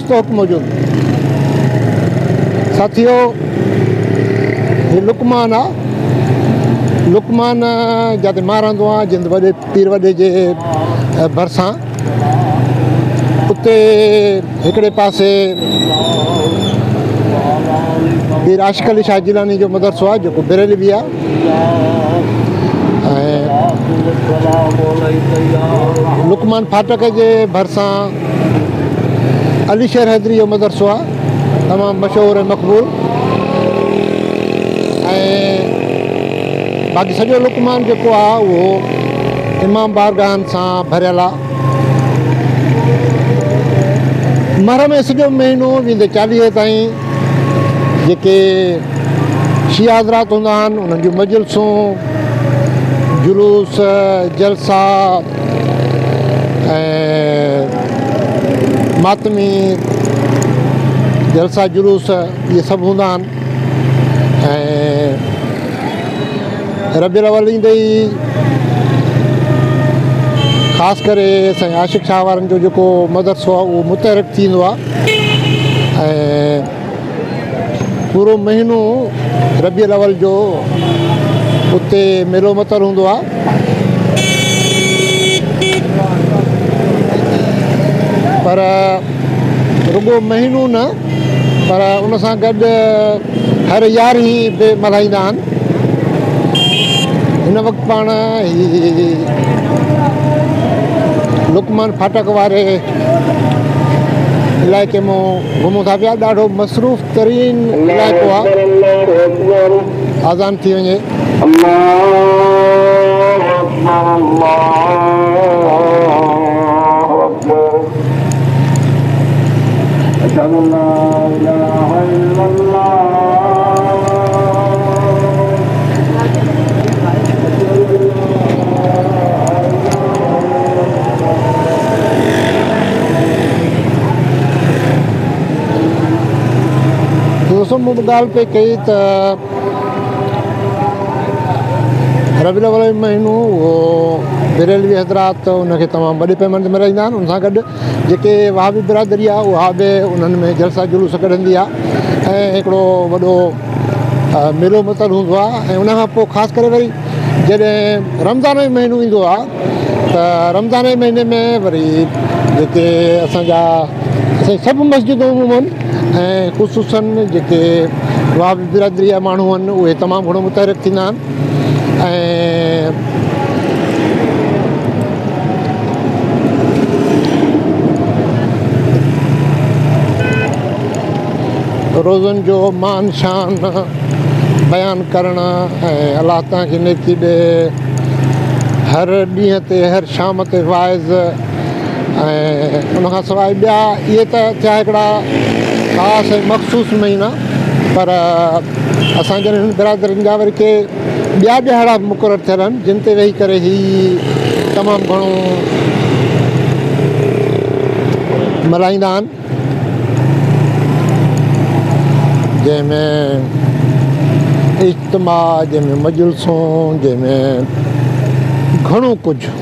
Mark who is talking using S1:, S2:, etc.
S1: ख़ासि तौर मौजूद। साथियों, ये लुकमान आहे। लुकमान जिते मां रहंदो आहियां, जिंद वॾे पीर वॾे जे भरिसां, उते हिकिड़े पासे पीर आशिक़ अली शाह जिलानी जो मदरसो आहे, जेको बरेलवी आहे। ऐं लुकमान फाटक जे भरिसां अली शेर हैदरी जो मदरसो आहे, तमामु मशहूरु ऐं मक़बूल। ऐं बाक़ी सॼो लुकमान जेको आहे उहो इमाम बारगाहनि सां भरियलु आहे। महरम में सॼो महीनो वेंदे 40 ताईं जेके शिया हज़रात हूंदा आहिनि, उन्हनि जूं मजलिसूं, जुलूस, जलसा ऐं मातमी जलसा जुलूस इहे सभु हूंदा आहिनि। ऐं रबीउल अव्वल ईंदे ई ख़ासि करे असांजे आशिक़ शाह वारनि जो जेको मदरसो आहे उहो मुतहरिक थींदो आहे। ऐं पूरो महीनो रबीउल अव्वल जो उते मेलो मतर हूंदो आहे। पर रुगो महीनो न, पर उन सां गॾु हर यारहीं बि मल्हाईंदा आहिनि। हिन वक़्तु पाण लुकमान फाटक वारे इलाइक़े में घुमूं था पिया। ॾाढो मसरूफ़ तरीन इलाइक़ो आहे। आज़ान थी वञे। दोस्तों, मूं ॻाल्हि पे कई त रबीउल अव्वल महीनो उहो बरेलवी हज़रात उनखे तमामु वॾे पैमाने ते मल्हाईंदा आहिनि। उन सां गॾु जेके वहाबी बिरादरी आहे उहा बि उन्हनि में जलसा जुलूस कढंदी आहे ऐं हिकिड़ो वॾो मेलो मतर हूंदो आहे। ऐं उन खां पोइ ख़ासि करे वरी जॾहिं रमज़ान जो महीनो ईंदो आहे त रमज़ान जे महीने में वरी जेके असांजी सभु मस्जिदूं आहिनि ऐं ख़ुसूसन जेके वहाबी बिरादरी जा माण्हू आहिनि उहे तमामु घणो मुतहरिक थींदा आहिनि। ऐं रोज़नि जो मान शान बयानु करणु ऐं अलाह तव्हांखे नेकी ॾे। हर ॾींहं ते हर शाम ते वाइज़ ऐं उनखां सवाइ ॿिया इहे त थिया हिकिड़ा ख़ासि ऐं मख़सूस महीना। पर असां जन बिरादरियुनि जा वरी के ॿिया ॾिहाड़ा मुक़ररु थियल आहिनि जिन ते वेही करे ई तमामु घणो मल्हाईंदा आहिनि, जंहिंमें इज्तिमा, जंहिंमें मजलिसूं, जंहिंमें घणो कुझु।